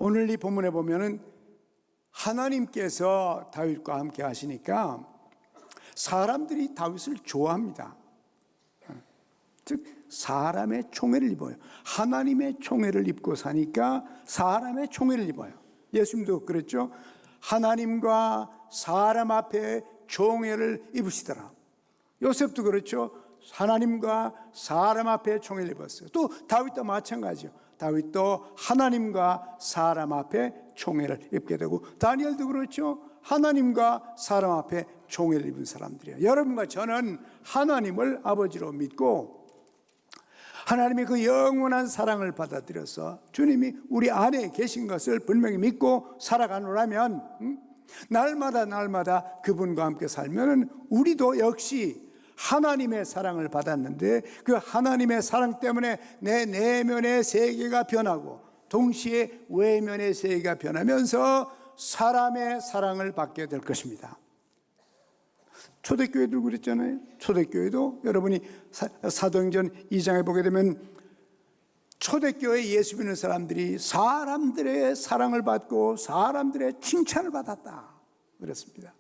오늘 이 본문에 보면은 하나님께서 다윗과 함께 하시니까 사람들이 다윗을 좋아합니다. 즉 사람의 총애를 입어요. 하나님의 총애를 입고 사니까 사람의 총애를 입어요. 예수님도 그랬죠. 하나님과 사람 앞에 총애를 입으시더라. 요셉도 그렇죠. 하나님과 사람 앞에 총애를 입었어요. 또 다윗도 마찬가지요. 다윗도 하나님과 사람 앞에 총애를 입게 되고, 다니엘도 그렇죠. 하나님과 사람 앞에 총애를 입은 사람들이에요. 여러분과 저는 하나님을 아버지로 믿고 하나님의 그 영원한 사랑을 받아들여서 주님이 우리 안에 계신 것을 분명히 믿고 살아가노라면, 날마다 그분과 함께 살면 우리도 역시 하나님의 사랑을 받았는데 그 하나님의 사랑 때문에 내 내면의 세계가 변하고 동시에 외면의 세계가 변하면서 사람의 사랑을 받게 될 것입니다. 초대교회도 그랬잖아요. 초대교회도 여러분이 사도행전 2장에 보게 되면 초대교회 예수 믿는 사람들이 사람들의 사랑을 받고 사람들의 칭찬을 받았다 그랬습니다.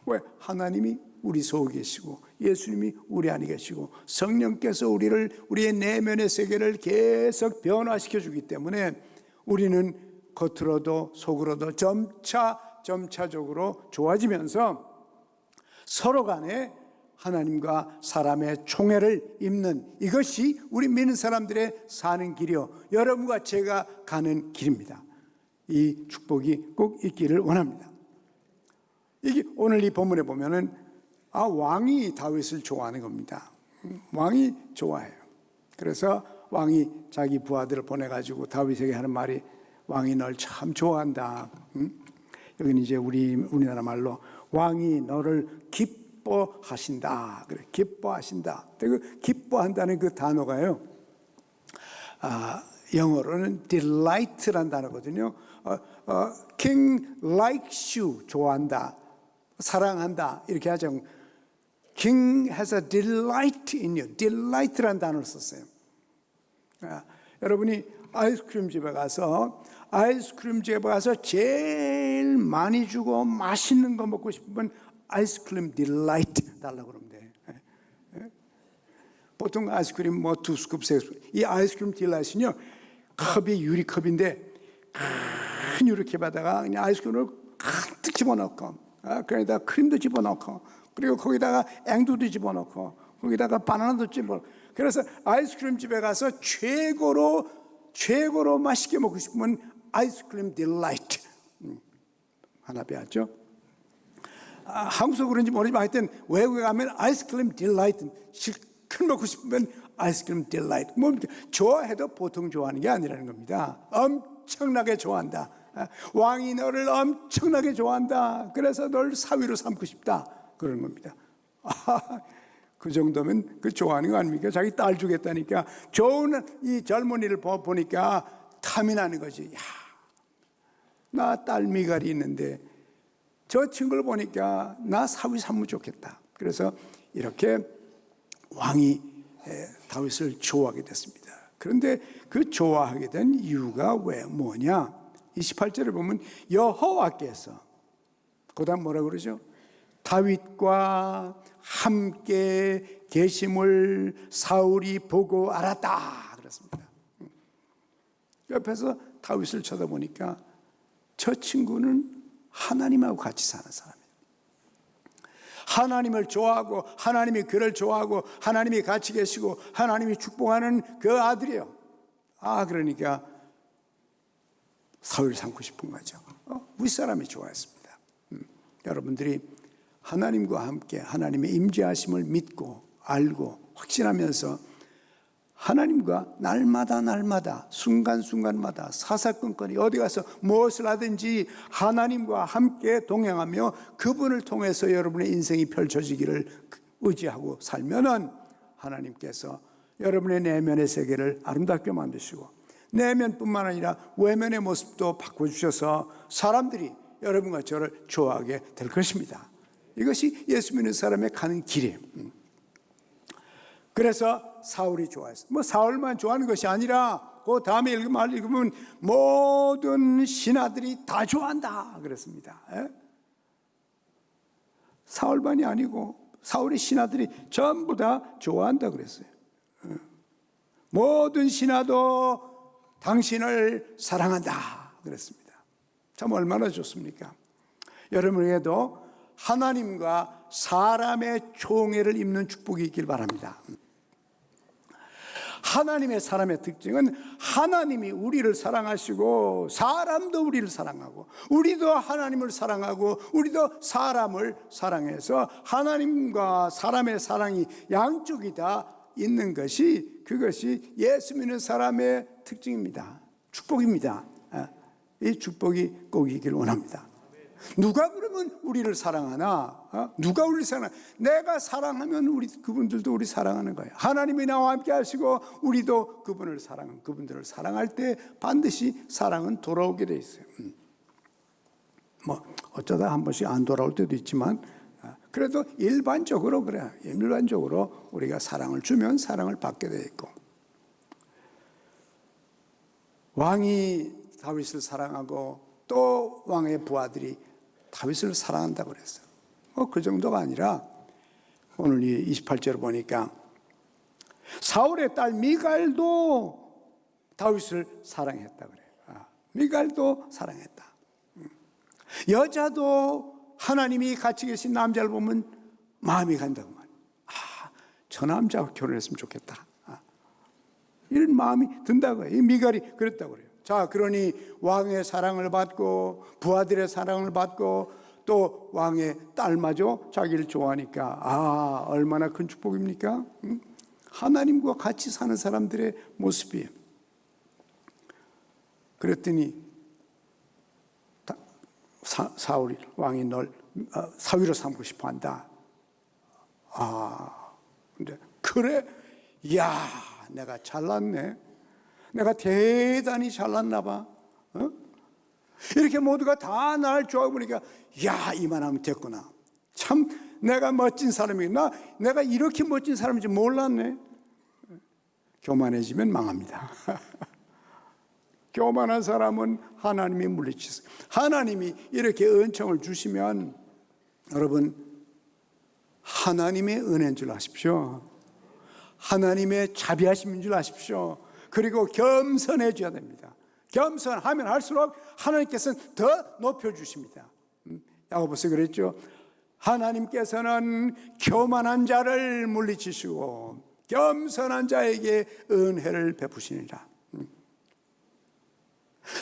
왜? 하나님이 우리 속에 계시고 예수님이 우리 안에 계시고 성령께서 우리의 내면의 세계를 계속 변화시켜 주기 때문에 우리는 겉으로도 속으로도 점차적으로 좋아지면서 서로 간에 하나님과 사람의 총애를 입는, 이것이 우리 믿는 사람들의 사는 길이요, 여러분과 제가 가는 길입니다. 이 축복이 꼭 있기를 원합니다. 이게 오늘 이 본문에 보면은 왕이 다윗을 좋아하는 겁니다. 왕이 좋아해요. 그래서 왕이 자기 부하들을 보내가지고 다윗에게 하는 말이, 왕이 널 참 좋아한다. 여기는 이제 우리나라 말로 왕이 너를 기뻐하신다. 그래, 기뻐하신다. 그 기뻐한다는 그 단어가요, 영어로는 delight라는 단어거든요. King likes you, 좋아한다, 사랑한다, 이렇게 하죠. King has a delight in you. delight라는 단어를 썼어요. 여러분이 아이스크림 집에 가서 제일 많이 주고 맛있는 거 먹고 싶으면 아이스크림 딜라이트 달라고 그러면 돼. 보통 아이스크림 뭐 2스쿱, 3스쿱. 이 아이스크림 딜라이트는요, 컵이 유리컵인데 큰 유리컵에다가 그냥 아이스크림을 가득 집어넣고, 거기다가 크림도 집어넣고, 그리고 거기다가 앵두도 집어넣고, 거기다가 바나나도 집어넣고. 그래서 아이스크림 집에 가서 최고로 맛있게 먹고 싶으면 아이스크림 딜라이트 하나 배웠죠. 한국에서 그런지 모르지만 하여튼 외국에 가면 아이스크림 딜라이트, 실컷 먹고 싶으면 아이스크림 딜라이트. 뭡니까? 좋아해도 보통 좋아하는 게 아니라는 겁니다. 엄청나게 좋아한다. 왕이 너를 엄청나게 좋아한다. 그래서 널 사위로 삼고 싶다, 그런 겁니다. 그 정도면 그 좋아하는 거 아닙니까? 자기 딸 주겠다니까 좋은 이 젊은이를 보니까 탐이 나는 거지. 야, 나 딸 미갈이 있는데 저 친구를 보니까 나 사위 삼으면 좋겠다. 그래서 이렇게 왕이 다윗을 좋아하게 됐습니다. 그런데 그 좋아하게 된 이유가 뭐냐? 28절을 보면 여호와께서, 그 다음 뭐라 그러죠? 다윗과 함께 계심을 사울이 보고 알았다 그랬습니다. 옆에서 다윗을 쳐다보니까 저 친구는 하나님하고 같이 사는 사람이에요. 하나님을 좋아하고 하나님이 그를 좋아하고 하나님이 같이 계시고 하나님이 축복하는 그 아들이에요. 그러니까 사울을 삼고 싶은 거죠. 윗사람이 좋아했습니다. 여러분들이 하나님과 함께 하나님의 임재하심을 믿고 알고 확신하면서 하나님과 날마다 순간순간마다 사사건건이 어디 가서 무엇을 하든지 하나님과 함께 동행하며 그분을 통해서 여러분의 인생이 펼쳐지기를 의지하고 살면은 하나님께서 여러분의 내면의 세계를 아름답게 만드시고 내면뿐만 아니라 외면의 모습도 바꿔주셔서 사람들이 여러분과 저를 좋아하게 될 것입니다. 이것이 예수 믿는 사람의 가는 길이에요. 그래서 사울이 좋아했어요. 사울만 좋아하는 것이 아니라 그 다음에 읽으면 모든 신하들이 다 좋아한다 그랬습니다. 사울만이 아니고 사울의 신하들이 전부 다 좋아한다 그랬어요. 모든 신하도 당신을 사랑한다 그랬습니다. 참 얼마나 좋습니까? 여러분에게도 하나님과 사람의 총애를 입는 축복이 있길 바랍니다. 하나님의 사람의 특징은 하나님이 우리를 사랑하시고 사람도 우리를 사랑하고 우리도 하나님을 사랑하고 우리도 사람을 사랑해서 하나님과 사람의 사랑이 양쪽이 다 있는 것이 그것이 예수 믿는 사람의 특징입니다. 축복입니다. 이 축복이 꼭 있기를 원합니다. 누가 그러면 우리를 사랑하나? 누가 우리를 사랑하나? 내가 사랑하면 그분들도 우리 사랑하는 거예요. 하나님이 나와 함께 하시고 우리도 그분들을 사랑할 때 반드시 사랑은 돌아오게 돼 있어요. 어쩌다 한 번씩 안 돌아올 때도 있지만 그래도 일반적으로 그래요. 일반적으로 우리가 사랑을 주면 사랑을 받게 돼 있고, 왕이 다윗을 사랑하고 또 왕의 부하들이 다윗을 사랑한다고 그랬어요. 그 정도가 아니라 오늘 이 28절을 보니까 사울의 딸 미갈도 다윗을 사랑했다 그래요. 미갈도 사랑했다. 여자도 하나님이 같이 계신 남자를 보면 마음이 간다고 말이에요. 저 남자와 결혼했으면 좋겠다. 이런 마음이 든다고 해요. 이 미갈이 그랬다고 그래요. 자, 그러니 왕의 사랑을 받고 부하들의 사랑을 받고 또 왕의 딸마저 자기를 좋아하니까 얼마나 큰 축복입니까? 하나님과 같이 사는 사람들의 모습이에요. 그랬더니 사울이 왕이 널 사위로 삼고 싶어 한다. 근데 그래? 이야, 내가 잘났네. 내가 대단히 잘났나 봐. 이렇게 모두가 다 날 좋아하고 보니까 야, 이만하면 됐구나. 참 내가 멋진 사람이구나. 내가 이렇게 멋진 사람인지 몰랐네. 교만해지면 망합니다. 교만한 사람은 하나님이 물리치세요. 하나님이 이렇게 은총을 주시면 여러분 하나님의 은혜인 줄 아십시오. 하나님의 자비하심인 줄 아십시오. 그리고 겸손해져야 됩니다. 겸손하면 할수록 하나님께서는 더 높여주십니다. 야고보서 그랬죠. 하나님께서는 교만한 자를 물리치시고 겸손한 자에게 은혜를 베푸시니라.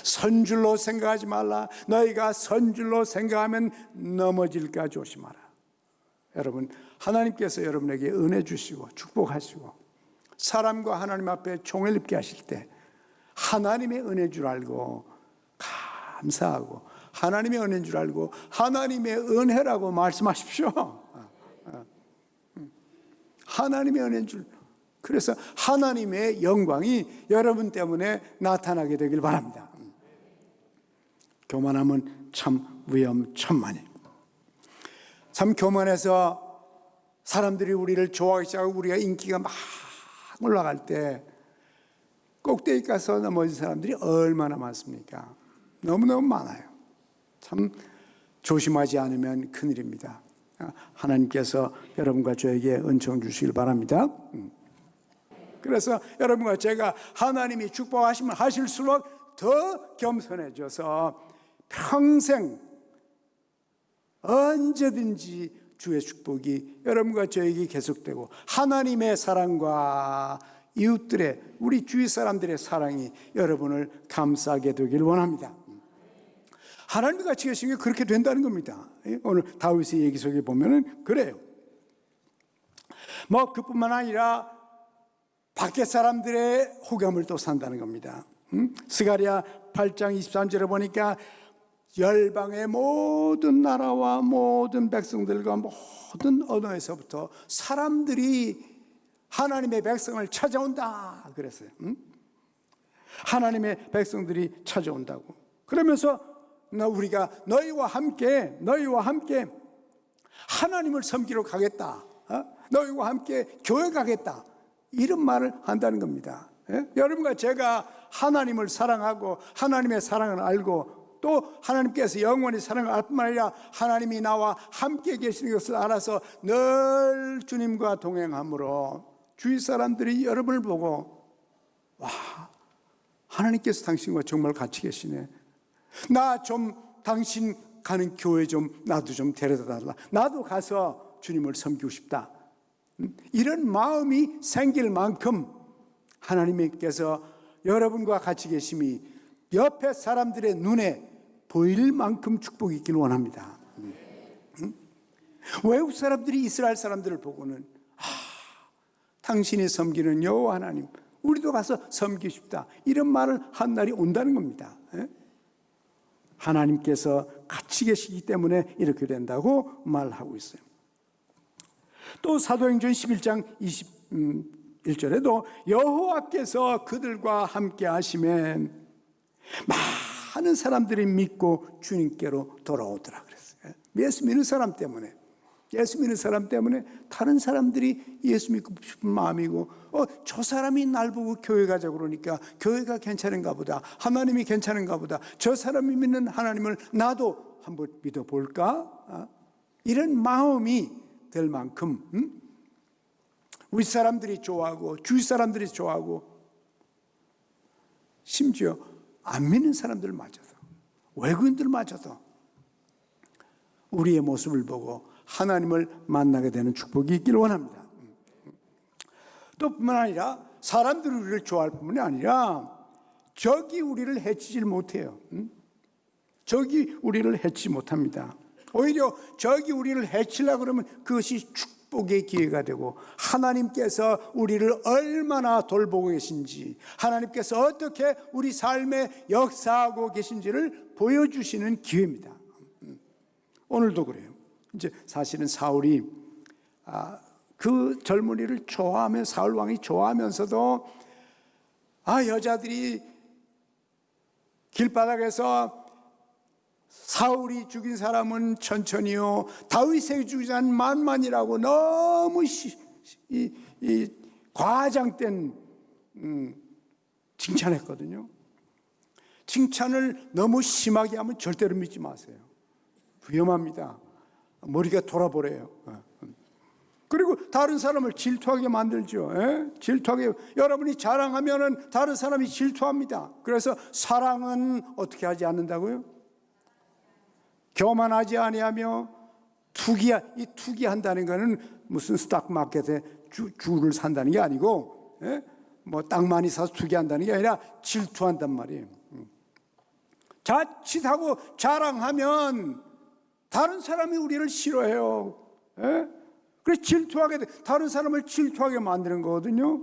선줄로 생각하지 말라. 너희가 선줄로 생각하면 넘어질까 조심하라. 여러분, 하나님께서 여러분에게 은혜 주시고 축복하시고 사람과 하나님 앞에 총을 입게 하실 때 하나님의 은혜인 줄 알고 감사하고 하나님의 은혜인 줄 알고 하나님의 은혜라고 말씀하십시오. 하나님의 은혜인 줄. 그래서 하나님의 영광이 여러분 때문에 나타나게 되길 바랍니다. 교만하면 참 위험천만이에요. 참 교만해서 사람들이 우리를 좋아하기 시작하고 우리가 인기가 막 올라갈 때 꼭대기 가서 넘어진 사람들이 얼마나 많습니까? 너무너무 많아요. 참 조심하지 않으면 큰일입니다. 하나님께서 여러분과 저에게 은총 주시길 바랍니다. 그래서 여러분과 제가 하나님이 축복하시면 하실수록 더 겸손해져서 평생 언제든지 주의 축복이 여러분과 저에게 계속되고 하나님의 사랑과 이웃들의 우리 주위 사람들의 사랑이 여러분을 감싸게 되길 원합니다. 하나님이 같이 계신 게 그렇게 된다는 겁니다. 오늘 다윗의 얘기 속에 보면은 그래요. 그뿐만 아니라 밖에 사람들의 호감을 또 산다는 겁니다. 스가랴 8장 23절에 보니까 열방의 모든 나라와 모든 백성들과 모든 언어에서부터 사람들이 하나님의 백성을 찾아온다 그랬어요. 하나님의 백성들이 찾아온다고. 그러면서 우리가 너희와 함께 하나님을 섬기러 가겠다. 너희와 함께 교회 가겠다. 이런 말을 한다는 겁니다. 예? 여러분과 제가 하나님을 사랑하고 하나님의 사랑을 알고 또 하나님께서 영원히 사랑을 알 뿐만 아니라 하나님이 나와 함께 계시는 것을 알아서 늘 주님과 동행함으로 주위 사람들이 여러분을 보고 와, 하나님께서 당신과 정말 같이 계시네. 나 좀 당신 가는 교회 좀 나도 좀 데려다 달라. 나도 가서 주님을 섬기고 싶다. 이런 마음이 생길 만큼 하나님께서 여러분과 같이 계심이 옆에 사람들의 눈에 보일 만큼 축복이 있기를 원합니다. 외국 사람들이 이스라엘 사람들을 보고는 당신이 섬기는 여호와 하나님, 우리도 가서 섬기고 싶다, 이런 말을 한 날이 온다는 겁니다. 하나님께서 같이 계시기 때문에 이렇게 된다고 말하고 있어요. 또 사도행전 11장 21절에도 여호와께서 그들과 함께 하시면 많은 사람들이 믿고 주님께로 돌아오더라 그랬어요. 예수 믿는 사람 때문에, 예수 믿는 사람 때문에 다른 사람들이 예수 믿고 싶은 마음이고, 저 사람이 날 보고 교회 가자고 그러니까 교회가 괜찮은가 보다, 하나님이 괜찮은가 보다, 저 사람이 믿는 하나님을 나도 한번 믿어볼까, 이런 마음이 될 만큼 우리 사람들이 좋아하고 주위 사람들이 좋아하고 심지어 안 믿는 사람들마저도, 외국인들마저도 우리의 모습을 보고 하나님을 만나게 되는 축복이 있기를 원합니다. 또 뿐만 아니라 사람들이 우리를 좋아할 뿐만이 아니라 적이 우리를 해치질 못해요. 적이 우리를 해치지 못합니다. 오히려 적이 우리를 해치려고 그러면 그것이 축복의 기회가 되고, 하나님께서 우리를 얼마나 돌보고 계신지, 하나님께서 어떻게 우리 삶에 역사하고 계신지를 보여주시는 기회입니다. 오늘도 그래요. 이제 사실은 사울이 그 젊은이를 좋아하며, 사울 왕이 좋아하면서도 여자들이 길바닥에서 사울이 죽인 사람은 천천히요, 다윗이 죽인 사람은 만만이라고 너무 과장된 칭찬했거든요. 칭찬을 너무 심하게 하면 절대로 믿지 마세요. 위험합니다. 머리가 돌아버려요. 그리고 다른 사람을 질투하게 만들죠. 질투하게, 여러분이 자랑하면 다른 사람이 질투합니다. 그래서 사랑은 어떻게 하지 않는다고요? 교만하지 아니하며 투기한다는 것은 무슨 스탁마켓에 주를 산다는 게 아니고, 뭐 땅 많이 사서 투기한다는 게 아니라 질투한단 말이에요. 자칫하고 자랑하면 다른 사람이 우리를 싫어해요. 그래서 질투하게 돼, 다른 사람을 질투하게 만드는 거거든요.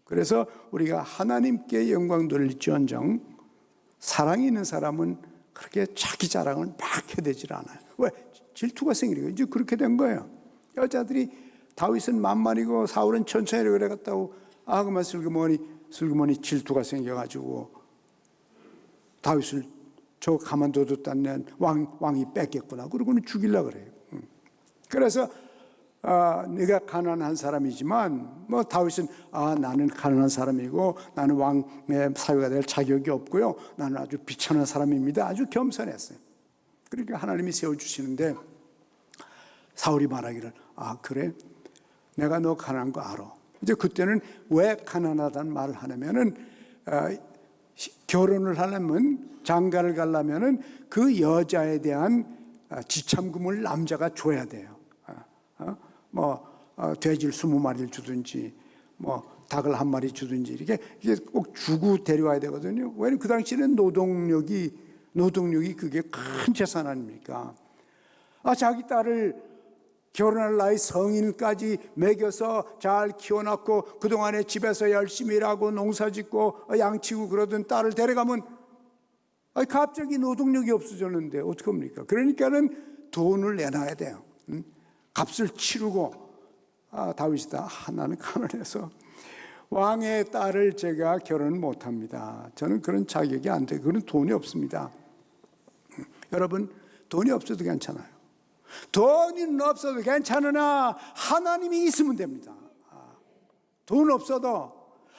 그래서 우리가 하나님께 영광 돌릴지언정 사랑이 있는 사람은 그렇게 자기 자랑을 막 해야 되질 않아요. 왜? 질투가 생기니까. 이제 그렇게 된 거예요. 여자들이 다윗은 만만이고 사울은 천천히 그래갔다고, 그만 슬그머니 질투가 생겨가지고 다윗을 저 가만둬뒀다는 왕이 뺏겠구나, 그러고는 죽이려고 그래요. 그래서 네가 가난한 사람이지만, 뭐 다윗은 나는 가난한 사람이고 나는 왕의 사유가 될 자격이 없고요, 나는 아주 비천한 사람입니다. 아주 겸손했어요. 그러니까 하나님이 세워주시는데 사울이 말하기를, 그래? 내가 너 가난한 거 알아. 이제 그때는 왜 가난하다는 말을 하냐면은 결혼을 하려면, 장가를 가려면은 그 여자에 대한 지참금을 남자가 줘야 돼요. 돼지를 20마리를 주든지, 닭을 1마리 주든지, 이게 꼭 주고 데려와야 되거든요. 왜냐면 그 당시에는 노동력이 그게 큰 재산 아닙니까? 자기 딸을 결혼할 나이 성인까지 먹여서 잘 키워놨고 그동안에 집에서 열심히 일하고 농사짓고 양치고 그러던 딸을 데려가면 갑자기 노동력이 없어졌는데 어떡합니까? 그러니까는 돈을 내놔야 돼요. 값을 치르고, 다윗이다, 나는 가난해서 왕의 딸을 제가 결혼을 못합니다. 저는 그런 자격이 안 돼요. 그런 돈이 없습니다. 여러분, 돈이 없어도 괜찮아요. 돈이 없어도 괜찮으나 하나님이 있으면 됩니다. 돈 없어도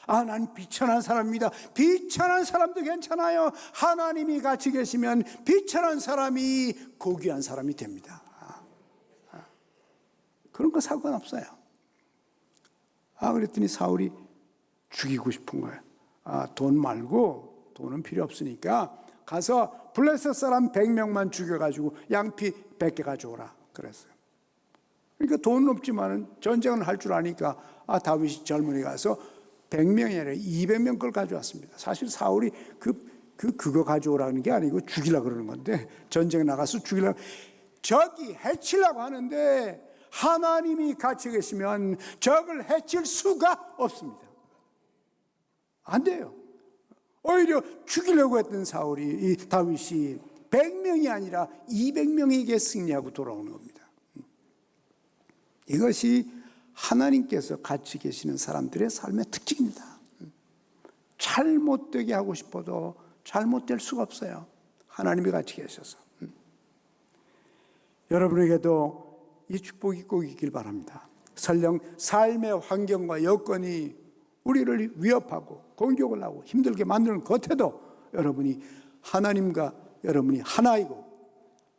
난 비천한 사람입니다. 비천한 사람도 괜찮아요. 하나님이 같이 계시면 비천한 사람이 고귀한 사람이 됩니다. 그런 거 상관없어요. 그랬더니 사울이 죽이고 싶은 거예요. 돈 말고, 돈은 필요 없으니까 가서 블레셋 사람 100명만 죽여가지고 양피 100개 가져오라 그랬어요. 그러니까 돈은 없지만 전쟁을 할 줄 아니까 다윗이 젊은이 가서 100명이 아니라 200명 걸 가져왔습니다. 사실 사울이 그거 가져오라는 게 아니고 죽이려고 그러는 건데, 전쟁에 나가서 죽이려고, 적이 해치려고 하는데 하나님이 같이 계시면 적을 해칠 수가 없습니다. 안 돼요. 오히려 죽이려고 했던 사울이, 다윗이 100명이 아니라 200명에게 승리하고 돌아오는 겁니다. 이것이 하나님께서 같이 계시는 사람들의 삶의 특징입니다. 잘못되게 하고 싶어도 잘못될 수가 없어요. 하나님이 같이 계셔서. 여러분에게도 이 축복이 꼭 있길 바랍니다. 설령 삶의 환경과 여건이 우리를 위협하고 공격을 하고 힘들게 만드는 겉에도 여러분이 하나님과 여러분이 하나이고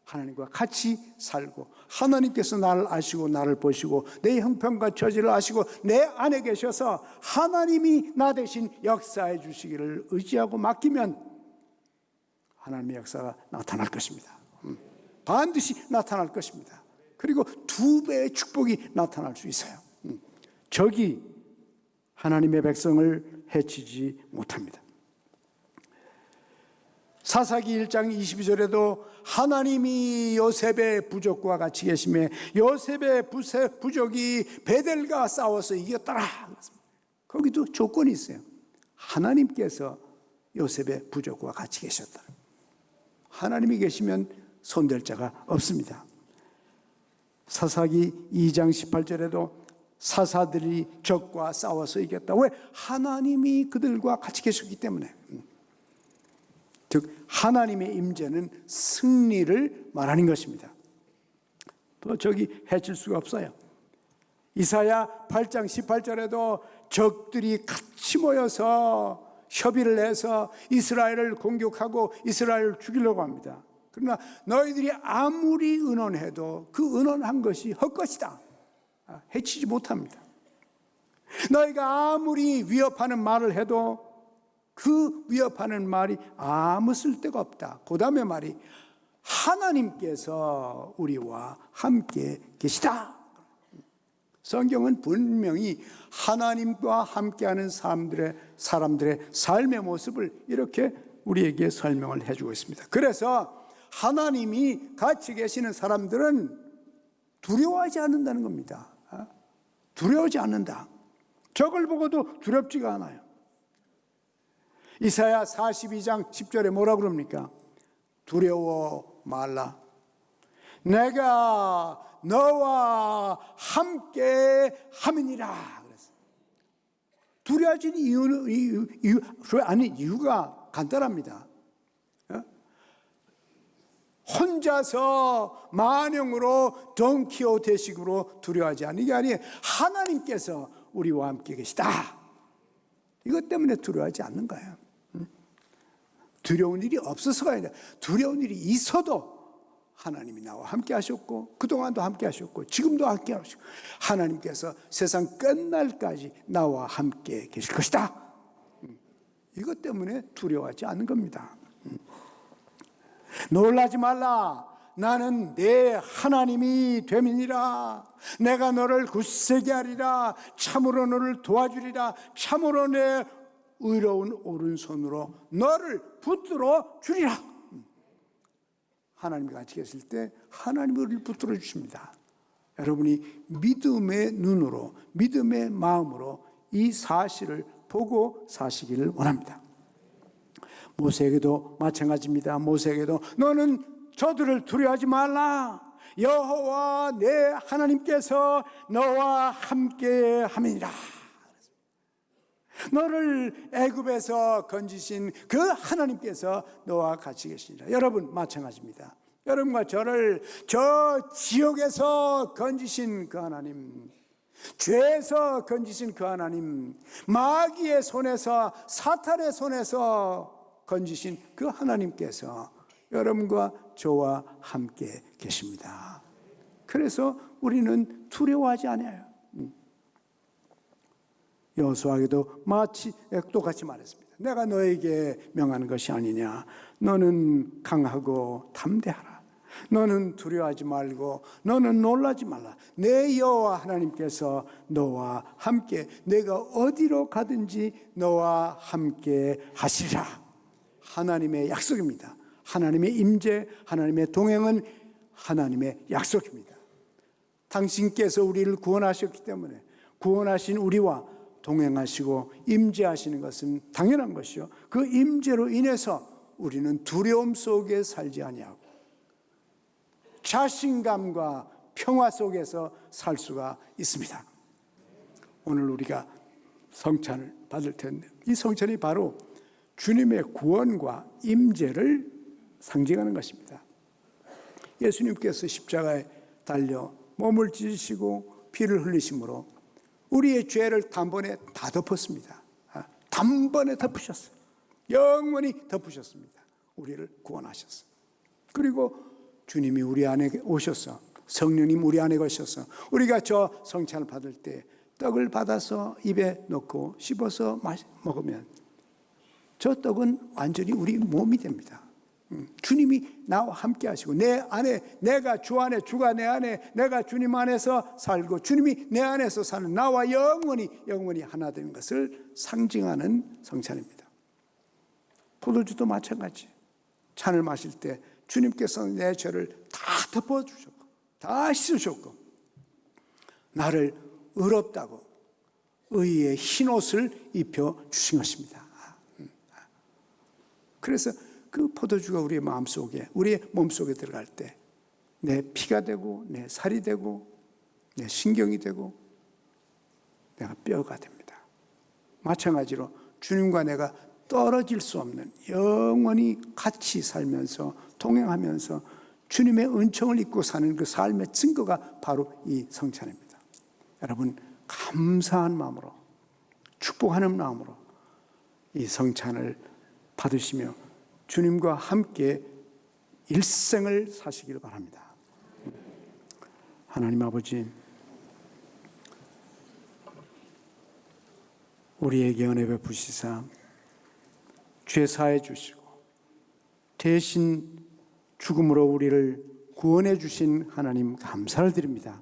하나님과 같이 살고 하나님께서 나를 아시고 나를 보시고 내 형편과 처지를 아시고 내 안에 계셔서 하나님이 나 대신 역사해 주시기를 의지하고 맡기면 하나님의 역사가 나타날 것입니다. 반드시 나타날 것입니다. 그리고 2배의 축복이 나타날 수 있어요. 적이 하나님의 백성을 해치지 못합니다. 사사기 1장 22절에도 하나님이 요셉의 부족과 같이 계시며 요셉의 부족이 베델과 싸워서 이겼더라. 거기도 조건이 있어요. 하나님께서 요셉의 부족과 같이 계셨다. 하나님이 계시면 손댈 자가 없습니다. 사사기 2장 18절에도 사사들이 적과 싸워서 이겼다. 왜? 하나님이 그들과 같이 계셨기 때문에. 즉 하나님의 임재는 승리를 말하는 것입니다. 또 적이 해칠 수가 없어요. 이사야 8장 18절에도 적들이 같이 모여서 협의를 해서 이스라엘을 공격하고 이스라엘을 죽이려고 합니다. 그러나 너희들이 아무리 의논해도 그 의논한 것이 헛것이다. 해치지 못합니다. 너희가 아무리 위협하는 말을 해도 그 위협하는 말이 아무 쓸데가 없다. 그 다음에 말이 하나님께서 우리와 함께 계시다. 성경은 분명히 하나님과 함께하는 사람들의 삶의 모습을 이렇게 우리에게 설명을 해주고 있습니다. 그래서 하나님이 같이 계시는 사람들은 두려워하지 않는다는 겁니다. 두려워하지 않는다. 적을 보고도 두렵지가 않아요. 이사야 42장 10절에 뭐라 그럽니까? 두려워 말라. 내가 너와 함께 함이니라. 두려워하는 이유가 간단합니다. 혼자서 만영으로 돈키호테식으로 두려워하지 않는 게 아니에요. 하나님께서 우리와 함께 계시다. 이것 때문에 두려워하지 않는 거예요. 두려운 일이 없어서가 아니라 두려운 일이 있어도 하나님이 나와 함께 하셨고 그동안도 함께 하셨고 지금도 함께 하시고 하나님께서 세상 끝날까지 나와 함께 계실 것이다. 이것 때문에 두려워하지 않는 겁니다. 놀라지 말라. 나는 내 하나님이 됨이니라. 내가 너를 굳세게 하리라. 참으로 너를 도와주리라. 참으로 내 의로운 오른손으로 너를 붙들어 주리라. 하나님과 같이 계실 때 하나님이 우리를 붙들어 주십니다. 여러분이 믿음의 눈으로 믿음의 마음으로 이 사실을 보고 사시기를 원합니다. 모세에게도 마찬가지입니다. 모세에게도 너는 저들을 두려워하지 말라. 여호와 내 하나님께서 너와 함께 함이니라. 너를 애굽에서 건지신 그 하나님께서 너와 같이 계시니라. 여러분 마찬가지입니다. 여러분과 저를 저 지옥에서 건지신 그 하나님, 죄에서 건지신 그 하나님, 마귀의 손에서, 사탄의 손에서 건지신 그 하나님께서 여러분과 저와 함께 계십니다. 그래서 우리는 두려워하지 않아요. 여호수아에게도 마치 똑같이 말했습니다. 내가 너에게 명하는 것이 아니냐. 너는 강하고 담대하라. 너는 두려워하지 말고 너는 놀라지 말라. 내 여호와 하나님께서 너와 함께, 내가 어디로 가든지 너와 함께 하시리라. 하나님의 약속입니다. 하나님의 임재, 하나님의 동행은 하나님의 약속입니다. 당신께서 우리를 구원하셨기 때문에 구원하신 우리와 동행하시고 임재하시는 것은 당연한 것이요, 그 임재로 인해서 우리는 두려움 속에 살지 아니하고 자신감과 평화 속에서 살 수가 있습니다. 오늘 우리가 성찬을 받을 텐데, 이 성찬이 바로 주님의 구원과 임재를 상징하는 것입니다. 예수님께서 십자가에 달려 몸을 찢으시고 피를 흘리심으로 우리의 죄를 단번에 다 덮었습니다. 단번에 덮으셨어요. 영원히 덮으셨습니다. 우리를 구원하셨어요. 그리고 주님이 우리 안에 오셔서, 성령님 우리 안에 오셔서 우리가 저 성찬을 받을 때 떡을 받아서 입에 넣고 씹어서 먹으면 저 떡은 완전히 우리 몸이 됩니다. 주님이 나와 함께 하시고 내 안에, 내가 주 안에, 주가 내 안에, 내가 주님 안에서 살고 주님이 내 안에서 사는 나와 영원히 하나 되는 것을 상징하는 성찬입니다. 포도주도 마찬가지. 잔을 마실 때 주님께서는 내 죄를 다 덮어주셨고 다 씻으셨고 나를 의롭다고 의의 흰옷을 입혀주신 것입니다. 그래서 그 포도주가 우리의 마음속에, 우리의 몸속에 들어갈 때 내 피가 되고 내 살이 되고 내 신경이 되고 내가 뼈가 됩니다. 마찬가지로 주님과 내가 떨어질 수 없는, 영원히 같이 살면서 동행하면서 주님의 은총을 입고 사는 그 삶의 증거가 바로 이 성찬입니다. 여러분, 감사한 마음으로, 축복하는 마음으로 이 성찬을 받으시며 주님과 함께 일생을 사시길 바랍니다. 하나님 아버지, 우리에게 은혜 베푸시사 죄 사해 주시고 대신 죽음으로 우리를 구원해 주신 하나님 감사를 드립니다.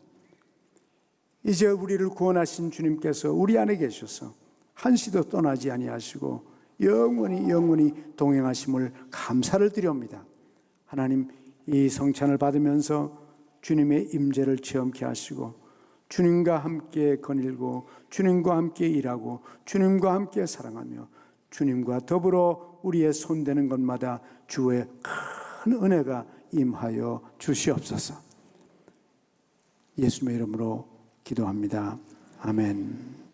이제 우리를 구원하신 주님께서 우리 안에 계셔서 한시도 떠나지 아니하시고 영원히 동행하심을 감사를 드립니다. 하나님, 이 성찬을 받으면서 주님의 임재를 체험케 하시고 주님과 함께 거닐고 주님과 함께 일하고 주님과 함께 사랑하며 주님과 더불어 우리의 손대는 것마다 주의 큰 은혜가 임하여 주시옵소서. 예수님의 이름으로 기도합니다. 아멘.